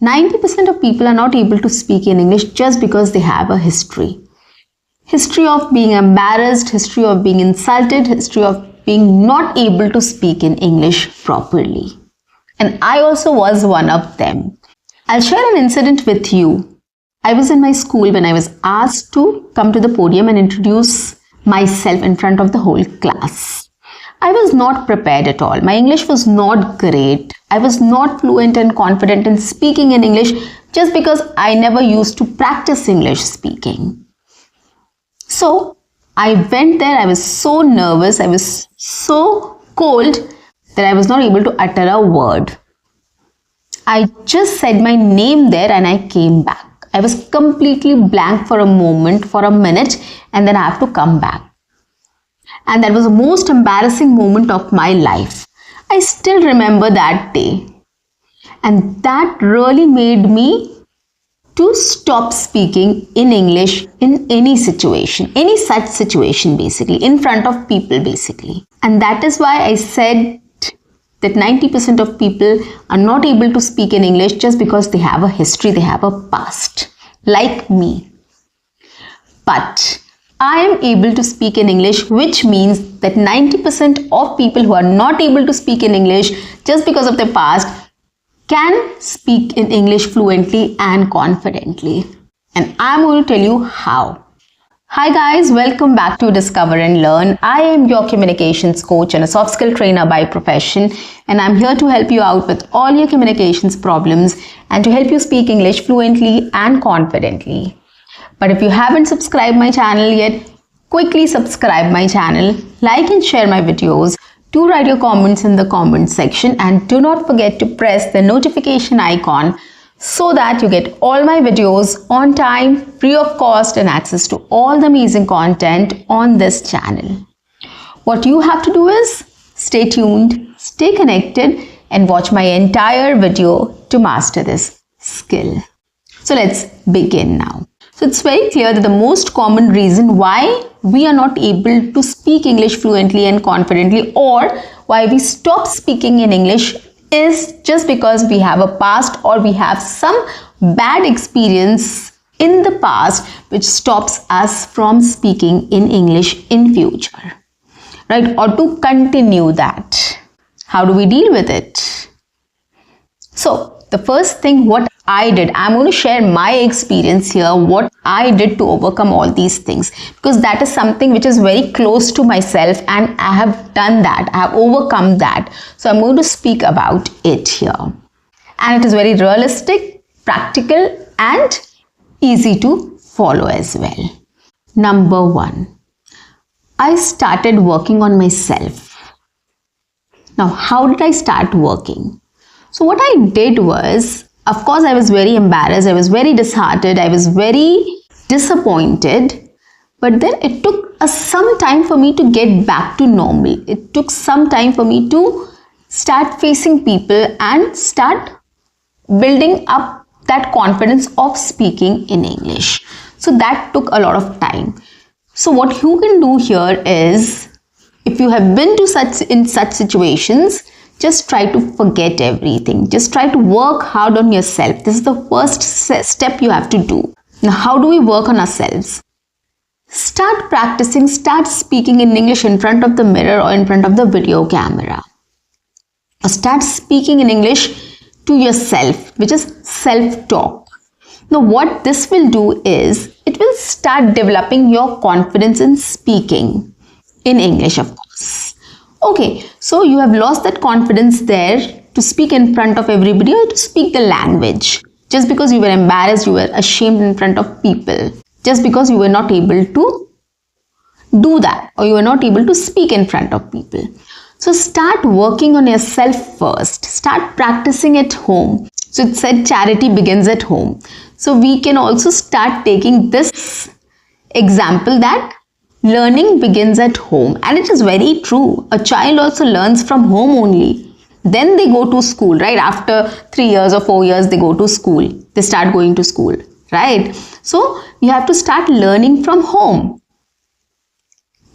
90% of people are not able to speak in English just because they have a history. History of being embarrassed, history of being insulted, history of being not able to speak in English properly. And I also was one of them. I'll share an incident with you. I was in my school when I was asked to come to the podium and introduce myself in front of the whole class. I was not prepared at all. My English was not great. I was not fluent and confident in speaking in English just because I never used to practice English speaking. So I went there. I was so nervous. I was so cold that I was not able to utter a word. I just said my name there and I came back. I was completely blank for a moment, for a minute, and then I have to come back. And that was the most embarrassing moment of my life. I still remember that day. And that really made me to stop speaking in English in any situation, any such situation basically, in front of people basically. And that is why I said that 90% of people are not able to speak in English just because they have a history, they have a past, like me. But I am able to speak in English, which means that 90% of people who are not able to speak in English just because of their past can speak in English fluently and confidently. And I'm going to tell you how. Hi guys, welcome back to Discover and Learn. I am your communications coach and a soft skill trainer by profession, and I'm here to help you out with all your communications problems and to help you speak English fluently and confidently. But if you haven't subscribed my channel yet, quickly subscribe my channel, like and share my videos. Do write your comments in the comment section and do not forget to press the notification icon so that you get all my videos on time, free of cost, and access to all the amazing content on this channel. What you have to do is stay tuned, stay connected, and watch my entire video to master this skill. So let's begin now. So it's very clear that the most common reason why we are not able to speak English fluently and confidently, or why we stop speaking in English, is just because we have a past or we have some bad experience in the past which stops us from speaking in English in future, right? Or to continue that. How do we deal with it? So the first thing what I did, I'm going to share my experience here, what I did to overcome all these things, because that is something which is very close to myself and I have done that, I have overcome that. So I'm going to speak about it here. And it is very realistic, practical and easy to follow as well. Number one, I started working on myself. Now, how did I start working? So what I did was, of course, I was very embarrassed, I was very disheartened, I was very disappointed, but then it took some time for me to get back to normal. It took some time for me to start facing people and start building up that confidence of speaking in English. So that took a lot of time. So what you can do here is, if you have been to such situations, just try to forget everything. Just try to work hard on yourself. This is the first step you have to do. Now, how do we work on ourselves? Start practicing, start speaking in English in front of the mirror or in front of the video camera. Or start speaking in English to yourself, which is self-talk. Now, what this will do is, it will start developing your confidence in speaking in English, of course. Okay, so you have lost that confidence there to speak in front of everybody or to speak the language. Just because you were embarrassed, you were ashamed in front of people. Just because you were not able to do that or you were not able to speak in front of people. So start working on yourself first. Start practicing at home. So it said charity begins at home. So we can also start taking this example that learning begins at home, and it is very true. A child also learns from home only. Then they go to school, right? After 3 years or 4 years, they go to school. They start going to school, right? So you have to start learning from home.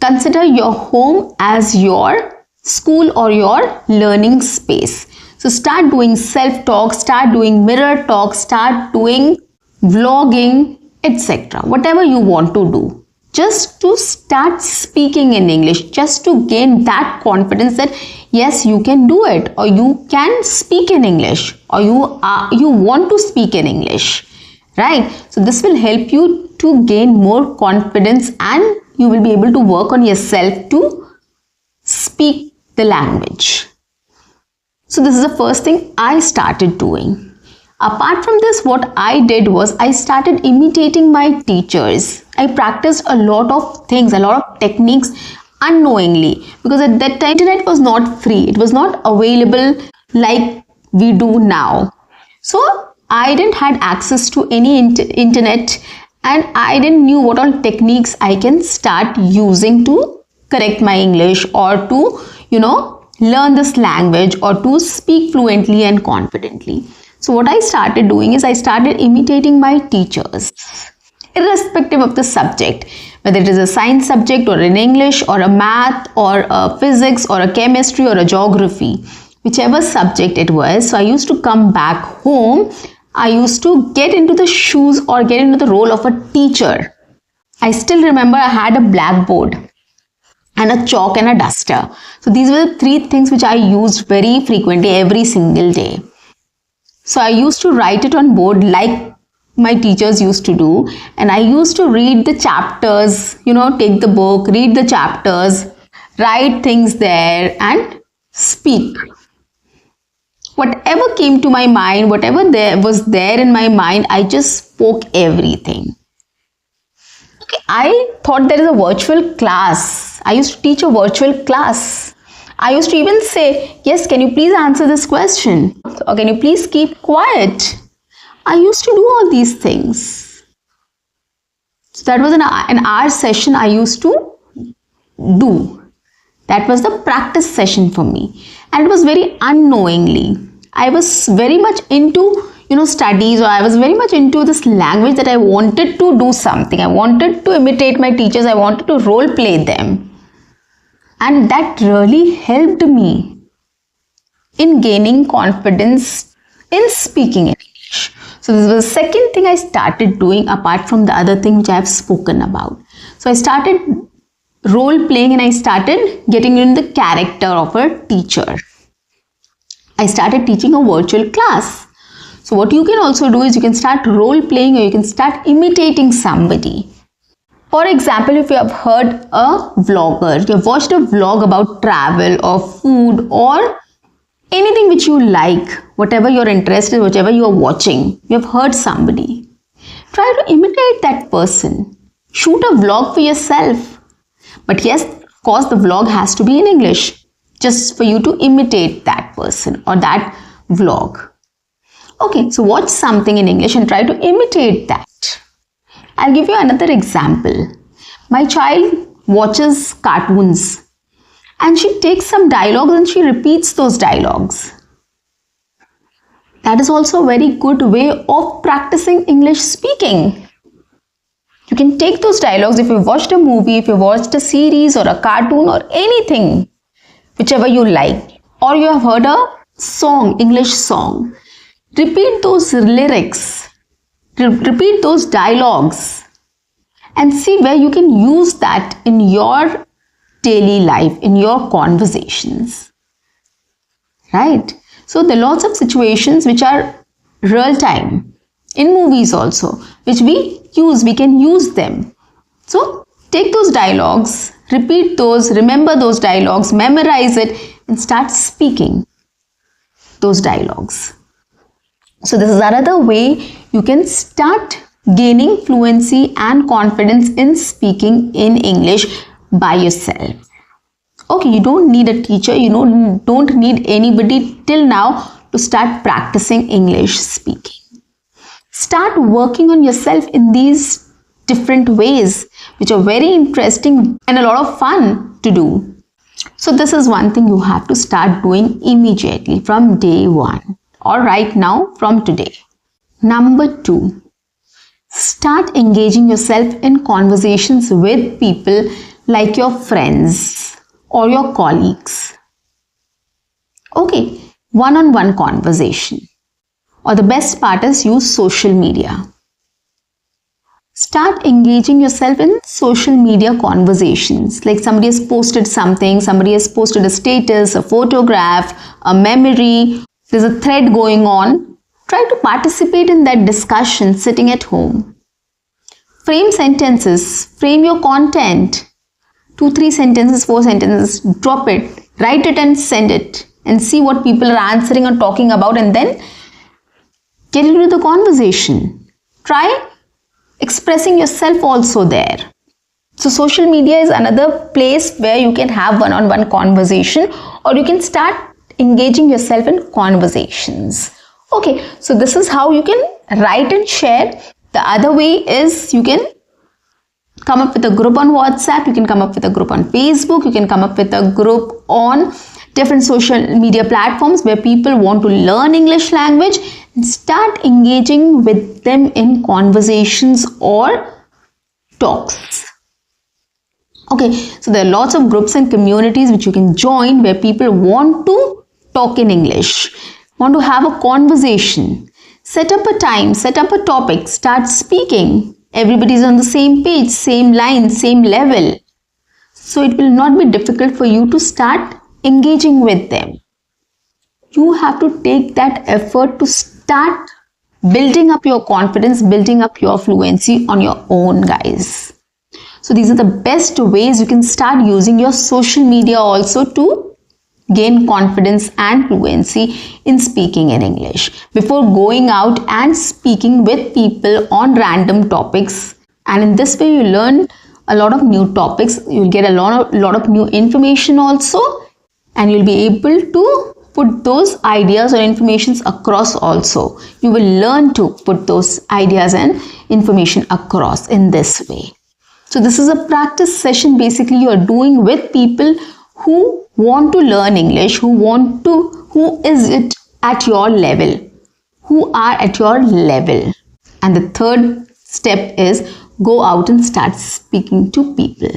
Consider your home as your school or your learning space. So start doing self-talk, start doing mirror talk, start doing vlogging, etc. Whatever you want to do. Just to start speaking in English, just to gain that confidence that yes, you can do it, or you can speak in English, or you want to speak in English, right? So this will help you to gain more confidence, and you will be able to work on yourself to speak the language. So this is the first thing I started doing. Apart from this, what I did was I started imitating my teachers. I practiced a lot of things, a lot of techniques unknowingly, because at that time internet was not free. It was not available like we do now. So I didn't had access to any internet, and I didn't knew what all techniques I can start using to correct my English, or to learn this language, or to speak fluently and confidently. So what I started doing is I started imitating my teachers, irrespective of the subject, whether it is a science subject or an English or a math or a physics or a chemistry or a geography, whichever subject it was. So I used to come back home, I used to get into the shoes or get into the role of a teacher. I still remember I had a blackboard and a chalk and a duster. So these were the three things which I used very frequently every single day. So I used to write it on board like my teachers used to do, and I used to read the chapters, take the book, read the chapters, write things there and speak. Whatever came to my mind, whatever was there in my mind, I just spoke everything. Okay, I thought there is a virtual class. I used to teach a virtual class. I used to even say, yes, can you please answer this question? Or can you please keep quiet? I used to do all these things. So that was an hour session I used to do. That was the practice session for me. And it was very unknowingly. I was very much into studies, or I was very much into this language, that I wanted to do something. I wanted to imitate my teachers. I wanted to role play them. And that really helped me in gaining confidence in speaking in English. So this was the second thing I started doing, apart from the other thing which I have spoken about. So I started role playing, and I started getting in the character of a teacher. I started teaching a virtual class. So what you can also do is you can start role playing, or you can start imitating somebody. For example, if you have heard a vlogger, you have watched a vlog about travel or food or anything which you like, whatever your interest is, whatever you are watching, you have heard somebody. Try to imitate that person. Shoot a vlog for yourself. But yes, of course, the vlog has to be in English, just for you to imitate that person or that vlog. Okay, so watch something in English and try to imitate that. I'll give you another example. My child watches cartoons, and she takes some dialogues and she repeats those dialogues. That is also a very good way of practicing English speaking. You can take those dialogues if you've watched a movie, if you've watched a series or a cartoon or anything, whichever you like, or you have heard a song, English song. Repeat those lyrics. Repeat those dialogues and see where you can use that in your daily life, in your conversations. Right? So there are lots of situations which are real time, in movies also, which we can use them. So take those dialogues, repeat those, remember those dialogues, memorize it, and start speaking those dialogues. So this is another way you can start gaining fluency and confidence in speaking in English by yourself. Okay, you don't need a teacher, you don't need anybody till now to start practicing English speaking. Start working on yourself in these different ways, which are very interesting and a lot of fun to do. So this is one thing you have to start doing immediately from day one. Or right now, from today. Number 2, start engaging yourself in conversations with people like your friends or your colleagues. Okay, one-on-one conversation. Or the best part is use social media. Start engaging yourself in social media conversations. Like somebody has posted something, somebody has posted a status, a photograph, a memory, there's a thread going on. Try to participate in that discussion sitting at home. Frame sentences, frame your content. 2, 3 sentences, 4 sentences, drop it, write it and send it and see what people are answering or talking about, and then get into the conversation. Try expressing yourself also there. So social media is another place where you can have one-on-one conversation, or you can start engaging yourself in conversations. Okay, so this is how you can write and share. The other way is you can come up with a group on WhatsApp, you can come up with a group on Facebook, you can come up with a group on different social media platforms where people want to learn English language, and start engaging with them in conversations or talks. Okay, so there are lots of groups and communities which you can join where people want to talk in English, want to have a conversation. Set up a time, set up a topic, start speaking. Everybody's on the same page, same line, same level. So it will not be difficult for you to start engaging with them. You have to take that effort to start building up your confidence, building up your fluency on your own, guys. So these are the best ways you can start using your social media also to gain confidence and fluency in speaking in English before going out and speaking with people on random topics. And in this way you learn a lot of new topics, you'll get a lot of new information also, and you'll be able to put those ideas or informations across also. You will learn to put those ideas and information across in this way. So this is a practice session basically you are doing with people who want to learn English, who is it at your level, who are at your level. And the third step is go out and start speaking to people.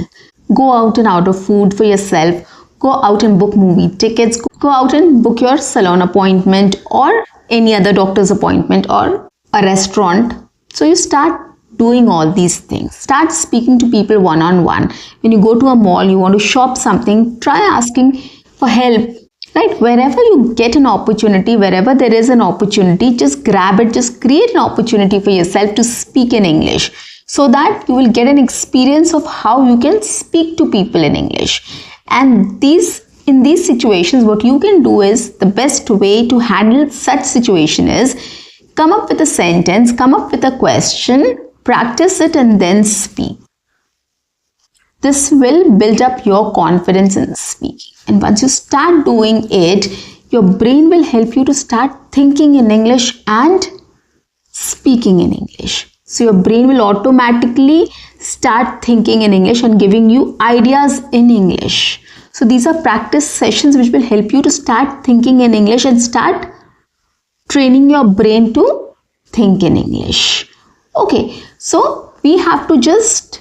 Go out and order food for yourself. Go out and book movie tickets. Go out and book your salon appointment or any other doctor's appointment or a restaurant. So you start doing all these things. Start speaking to people one-on-one. When you go to a mall, you want to shop something, try asking for help. Right? Wherever you get an opportunity, wherever there is an opportunity, just grab it, just create an opportunity for yourself to speak in English, so that you will get an experience of how you can speak to people in English. And in these situations, what you can do is, the best way to handle such situation is come up with a sentence, come up with a question, practice it and then speak. This will build up your confidence in speaking. And once you start doing it, your brain will help you to start thinking in English and speaking in English. So your brain will automatically start thinking in English and giving you ideas in English. So these are practice sessions which will help you to start thinking in English and start training your brain to think in English. Okay, so we have to just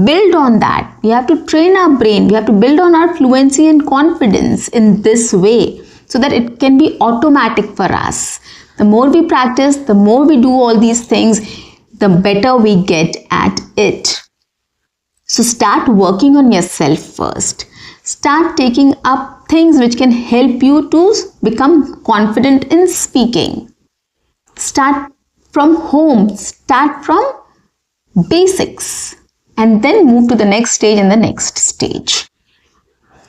build on that. We have to train our brain. We have to build on our fluency and confidence in this way so that it can be automatic for us. The more we practice, the more we do all these things, the better we get at it. So start working on yourself first. Start taking up things which can help you to become confident in speaking. Start from home. Start from basics. And then move to the next stage and the next stage.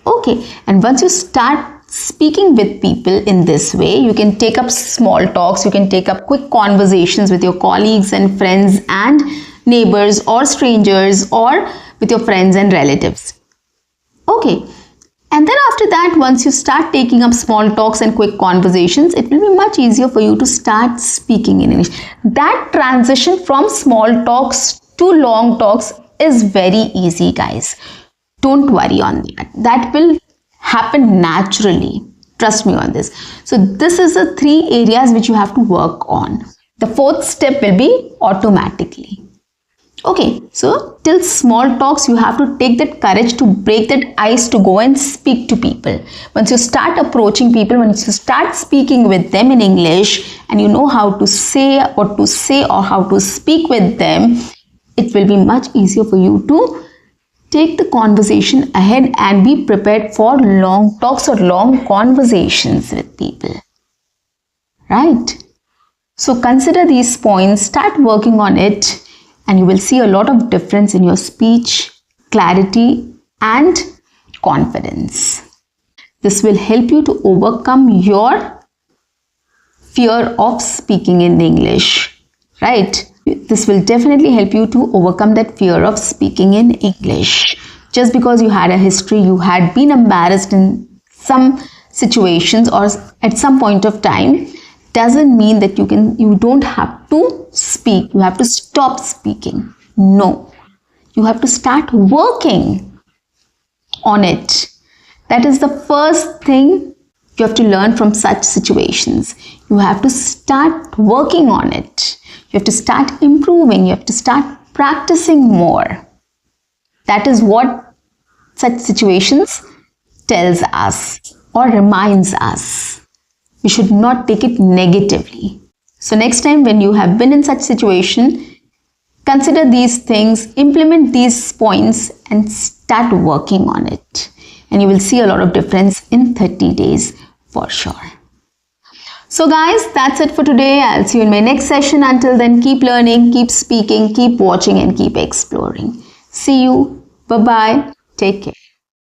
Okay, and once you start speaking with people in this way, you can take up small talks, you can take up quick conversations with your colleagues and friends and neighbors or strangers or with your friends and relatives. Okay, and then after that, once you start taking up small talks and quick conversations, it will be much easier for you to start speaking in English. That transition from small talks to long talks is very easy, guys. Don't worry on that. That will happen naturally. Trust me on this. So this is the 3 areas which you have to work on. The 4th step will be automatically. Okay, so till small talks, you have to take that courage to break that ice to go and speak to people. Once you start approaching people, once you start speaking with them in English and you know how to say, what to say or how to speak with them, it will be much easier for you to take the conversation ahead and be prepared for long talks or long conversations with people. Right? So consider these points, start working on it, and you will see a lot of difference in your speech, clarity, and confidence. This will help you to overcome your fear of speaking in English, right? This will definitely help you to overcome that fear of speaking in English. Just because you had a history, you had been embarrassed in some situations or at some point of time, doesn't mean that you don't have to speak. You have to stop speaking. No, you have to start working on it. That is the first thing you have to learn from such situations. You have to start working on it. You have to start improving. You have to start practicing more. That is what such situations tells us or reminds us. We should not take it negatively. So next time when you have been in such situation, consider these things, implement these points and start working on it. And you will see a lot of difference in 30 days for sure. So guys, that's it for today. I'll see you in my next session. Until then, keep learning, keep speaking, keep watching and keep exploring. See you. Bye-bye. Take care.